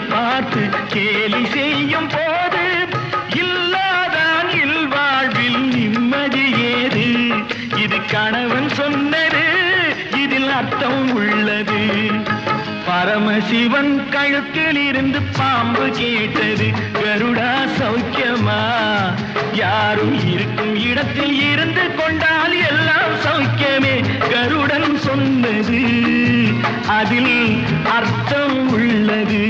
பார்த்து கேலி செய்யும் போது இல்லாதான் இல்வாழ்வில் நிம்மதி ஏது. இது கணவன் சொன்னது, இதில் அர்த்தம் உள்ளது. பரமசிவன் கழுத்தில் இருந்து பாம்பு கேட்டது, கருடா சௌக்கியமா? யாரும் இருக்கும் இடத்தில் இருந்து கொண்டால் எல்லாம் சௌக்கியமே. கருடன் சொன்னது, அதில் அர்த்தம் உள்ளது.